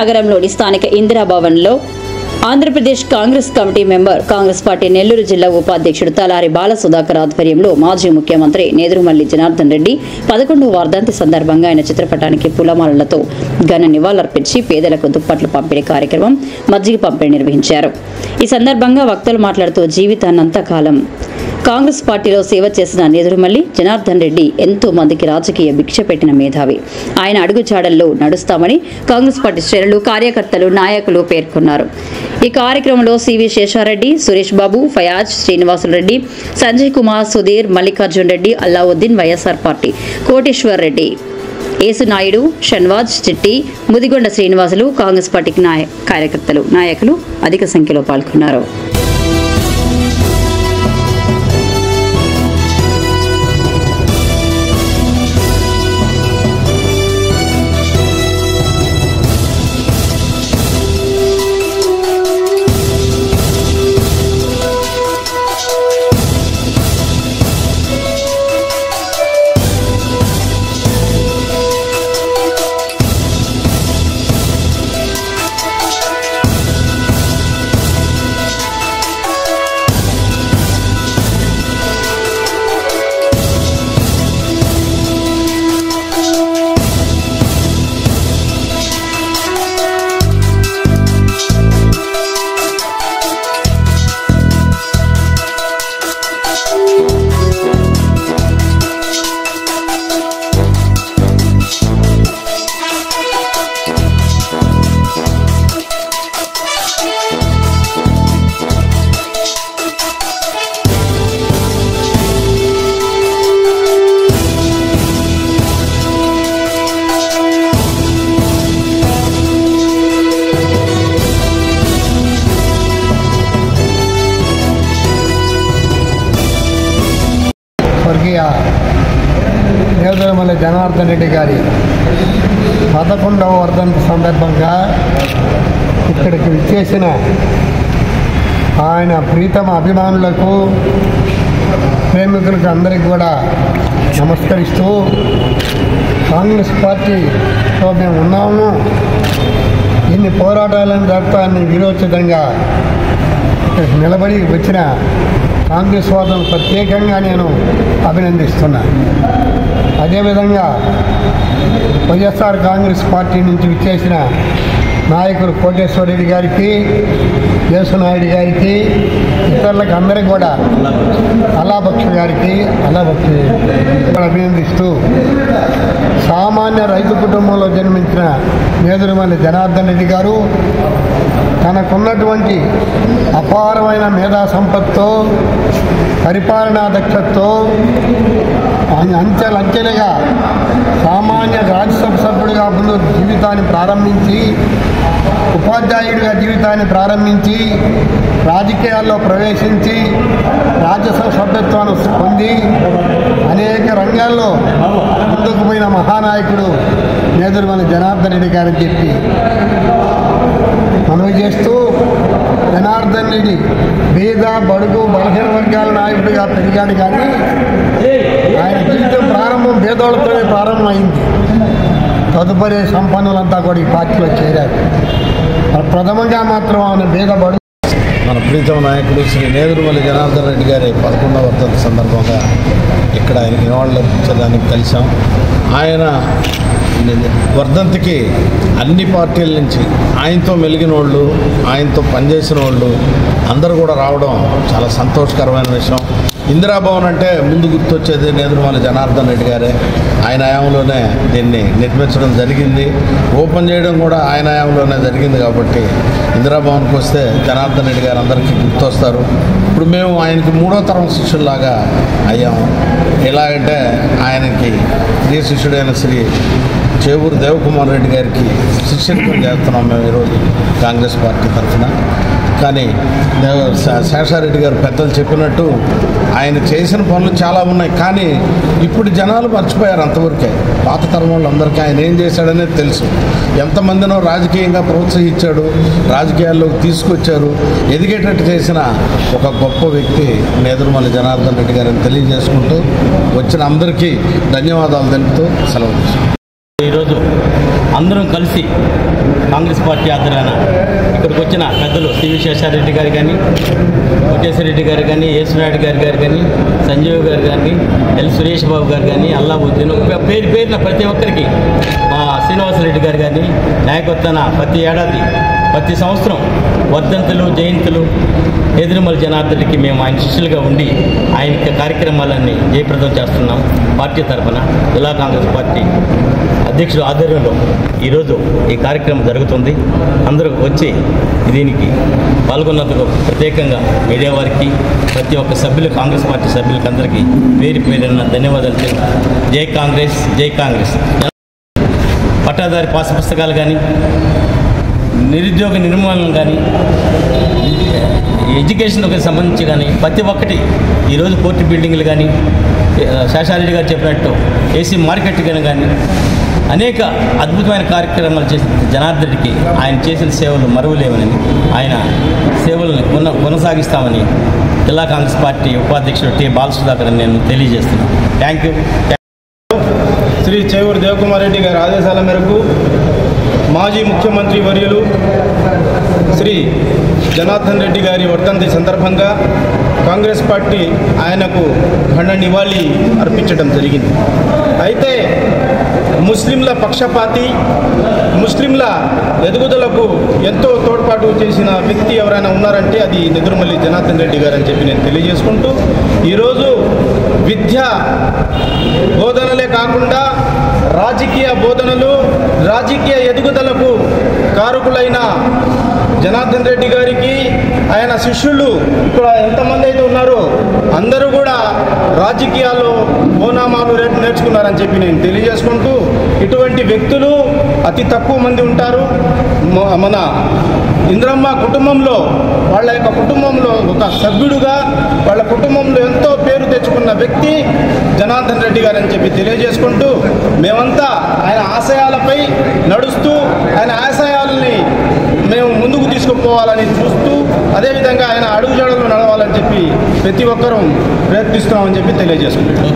నగరంలోని స్థానిక ఇందిరా భవన్లో Andhra Pradesh Congress committee member, Congress party Nellore జిల్లా ఉపాధ్యక్షుడు తలారి బాలసుధాకర్ ఆధ్వర్యంలో మాజీ ముఖ్యమంత్రి నేదురుమల్లి జనార్దన్ రెడ్డి 11వ వర్ధంతి సందర్భంగా ఆయన చిత్రపటానికి పూలమాలలతో ఘన నివాళులర్పించి పేదలకు దుప్పట్లు పంపిణీ కార్యక్రమం, మజ్జిగ పంపిణీ నిర్వహించారు. ఈ సందర్భంగా వక్తలు మాట్లాడుతూ జీవితాన్నంతకాలం కాంగ్రెస్ పార్టీలో సేవ చేసిన నేదురుమల్లి జనార్దన్ రెడ్డి ఎంతో మందికి రాజకీయ భిక్ష పెట్టిన మేధావి. ఆయన అడుగుజాడల్లో నడుస్తామని కాంగ్రెస్ పార్టీ శ్రేణులు, కార్యకర్తలు, నాయకులు పేర్కొన్నారు. ఈ కార్యక్రమంలో సివి శేషారెడ్డి, సురేష్ బాబు, ఫయాజ్, శ్రీనివాసులు రెడ్డి, సంజయ్ కుమార్, సుధీర్, మల్లికార్జున్ రెడ్డి, అల్లావుద్దీన్, వైఎస్ఆర్ పార్టీ కోటేశ్వర్ రెడ్డి, ఏసునాయుడు, షన్వాజ్, చిట్టి, ముదిగొండ శ్రీనివాసులు, కాంగ్రెస్ పార్టీకి కార్యకర్తలు, నాయకులు అధిక సంఖ్యలో పాల్గొన్నారు. స్వర్గీయ నేదురుమల్లి జనార్దన్ రెడ్డి గారి 11వ వర్ధంతి సందర్భంగా ఇక్కడికి విచ్చేసిన ఆయన ప్రీతమ అభిమానులకు, ప్రేమికులకు అందరికీ కూడా నమస్కరిస్తూ, కాంగ్రెస్ పార్టీతో మేము ఉన్నాము, ఇన్ని పోరాటాలను జరుపుతాన్ని విరోచితంగా ఇక్కడికి నిలబడి వచ్చిన కాంగ్రెస్ వాదులను ప్రత్యేకంగా నేను అభినందిస్తున్నాను. అదేవిధంగా వైఎస్ఆర్ కాంగ్రెస్ పార్టీ నుంచి విచ్చేసిన నాయకులు కోటేశ్వర రెడ్డి గారికి, యేసునాయుడు గారికి, ఇతరులకు అందరికీ కూడా, అల్లాబక్ష గారికి అభినందిస్తూ, సామాన్య రైతు కుటుంబంలో జన్మించిన నేదురుమల్లి జనార్దన్ రెడ్డి గారు తనకున్నటువంటి అపారమైన మేధా సంపత్తో, పరిపాలనా దక్షతతో అంచెలంచెలుగా సామాన్య రాజ్యసభ సభ్యుడిగా ముందు జీవితాన్ని ప్రారంభించి, ఉపాధ్యాయుడిగా జీవితాన్ని ప్రారంభించి, రాజకీయాల్లో ప్రవేశించి, రాజ్యసభ సభ్యత్వాన్ని పొంది అనేక రంగాల్లో ముందుకు పోయిన మహానాయకుడు నేదురుమల్లి జనార్దన్ రెడ్డి గారని చెప్పి మనవి చేస్తూ, జనార్దన్ రెడ్డి పేద, బడుగు, బలహీన వర్గాల నాయకుడిగా పెరిగాడు. కానీ ఆయన జీవితం ప్రారంభం పేదోళ్లతోనే ప్రారంభమైంది. తదుపరి సంపన్నులంతా కూడా ఈ పార్టీలో చేరారు. ప్రథమంగా మాత్రం ఆయన పేద, బడుగు. మన ప్రీతమ నాయకుడు శ్రీ నేదురుమల్లి జనార్దన్ రెడ్డి గారి 11వ వర్ధంతి సందర్భంగా ఇక్కడ ఆయనకి నివాళులర్పించడానికి కలిసాం. ఆయన వర్ధంతికి అన్ని పార్టీల నుంచి ఆయనతో మెలిగిన వాళ్ళు, ఆయనతో పనిచేసిన వాళ్ళు అందరూ కూడా రావడం చాలా సంతోషకరమైన విషయం. ఇందిరాభవన్ అంటే ముందు గుర్తొచ్చేది నేదురుమల్లి జనార్దన్ రెడ్డి గారే. ఆయన హయాంలోనే దీన్ని నిర్మించడం జరిగింది, ఓపెన్ చేయడం కూడా ఆయన హయాంలోనే జరిగింది. కాబట్టి ఇందిరాభవన్కి వస్తే జనార్దన్ రెడ్డి గారు అందరికీ గుర్తొస్తారు. ఇప్పుడు మేము ఆయనకి 3వ తరం శిష్యుల్లాగా అయ్యాము. ఎలాగంటే ఆయనకి ప్రియ శిష్యుడైన శ్రీ చేవూరు దేవకుమార్ రెడ్డి గారికి శిష్యత్వం చేస్తున్నాం మేము ఈరోజు కాంగ్రెస్ పార్టీ తరఫున. కానీ శేషారెడ్డి గారు పెద్దలు చెప్పినట్టు ఆయన చేసిన పనులు చాలా ఉన్నాయి. కానీ ఇప్పుడు జనాలు మర్చిపోయారు అంతవరకే. పాత తరం వాళ్ళందరికీ ఆయన ఏం చేశాడనేది తెలుసు. ఎంతమందినో రాజకీయంగా ప్రోత్సహించాడు, రాజకీయాల్లోకి తీసుకొచ్చారు, ఎదిగేటట్టు చేసిన ఒక గొప్ప వ్యక్తి నేదురుమల్లి జనార్దన్ రెడ్డి గారిని తెలియజేసుకుంటూ వచ్చిన అందరికీ ధన్యవాదాలు తెలుపుతూ సెలవు. ఈరోజు అందరం కలిసి కాంగ్రెస్ పార్టీ ఆధ్వర్యాన ఇక్కడికి వచ్చిన పెద్దలు సివి శేషారెడ్డి గారు కానీ, కోటేశ్వరరెడ్డి గారు కానీ, యేసునాయుడు గారు కానీ, సంజీవ్ గారు కానీ, ఎల్ సురేష్ బాబు గారు కానీ, అల్లావుద్దీన్ పేరున ప్రతి ఒక్కరికి, మా శ్రీనివాసరెడ్డి గారు కానీ నాయకత్వాన ప్రతి ఏడాది ప్రతి సంవత్సరం వర్ధంతులు జయంతులు నేదురుమల్లి జనార్దన్కి మేము ఆయన శిష్యులుగా ఉండి ఆయన కార్యక్రమాలన్నీ జయప్రదం చేస్తున్నాం. పార్టీ తరఫున జిల్లా కాంగ్రెస్ పార్టీ అధ్యక్షుడు ఆధ్వర్యంలో ఈరోజు ఈ కార్యక్రమం జరుగుతుంది. అందరూ వచ్చి దీనికి పాల్గొన్నందుకు ప్రత్యేకంగా మీడియా వారికి, ప్రతి ఒక్క సభ్యులు, కాంగ్రెస్ పార్టీ సభ్యులకి అందరికీ పేరున ధన్యవాదాలు తెలుపు. జై కాంగ్రెస్, జై కాంగ్రెస్. పట్టాదారి పాస్ పుస్తకాలు కానీ, నిరుద్యోగ నిర్మూలన కానీ, ఎడ్యుకేషన్కి సంబంధించి కానీ ప్రతి ఒక్కటి ఈరోజు కోర్టు బిల్డింగ్లు కానీ, శేషారెడ్డి గారు చెప్పినట్టు ఏసీ మార్కెట్ కానీ అనేక అద్భుతమైన కార్యక్రమాలు చేసిన జనార్దన్కి ఆయన చేసిన సేవలు మరువలేవని, ఆయన సేవలను కొనసాగిస్తామని జిల్లా కాంగ్రెస్ పార్టీ ఉపాధ్యక్షుడు టి బాలసుధాకర్ నేను తెలియజేస్తున్నాను. Thank you. శ్రీ చేవూరు దేవకుమార్ రెడ్డి గారి ఆదేశాల మేరకు మాజీ ముఖ్యమంత్రి వర్యులు శ్రీ జనార్దన్ రెడ్డి గారి వర్ధంతి సందర్భంగా కాంగ్రెస్ పార్టీ ఆయనకు ఘన నివాళి అర్పించడం జరిగింది. అయితే ముస్లింల పక్షపాతి, ముస్లింల ఎదుగుదలకు ఎంతో తోడ్పాటు చేసిన వ్యక్తి ఎవరైనా ఉన్నారంటే అది నేదురుమల్లి జనార్దన్ రెడ్డి గారు అని చెప్పి నేను తెలియజేసుకుంటూ, ఈరోజు విద్యా బోధనలే కాకుండా రాజకీయ బోధనలు, రాజకీయ ఎదుగుదలకు కారకులైన జనార్దన్ రెడ్డి గారికి ఆయన శిష్యులు ఇక్కడ ఎంతమంది అయితే ఉన్నారో అందరూ కూడా రాజకీయాల్లో ఓనామాలు నేర్చుకున్నారని చెప్పి నేను తెలియజేసుకుంటూ, ఇటువంటి వ్యక్తులు అతి తక్కువ మంది ఉంటారు. మన ఇంద్రమ్మ కుటుంబంలో, వాళ్ళ యొక్క కుటుంబంలో ఒక సభ్యుడుగా వాళ్ళ కుటుంబంలో ఎంతో పేరు తెచ్చుకున్న వ్యక్తి జనార్దన్ రెడ్డి గారు అని చెప్పి తెలియజేసుకుంటూ, మేమంతా ఆయన ఆశయాలపై నడుస్తూ ఆయన ఆశయాలని మేము ముందుకు తీసుకుపోవాలని చూస్తూ, అదేవిధంగా ఆయన అడుగుజాడలు నడవాలని చెప్పి ప్రతి ఒక్కరూ ప్రయత్నిస్తున్నామని చెప్పి తెలియజేసుకుంటాం.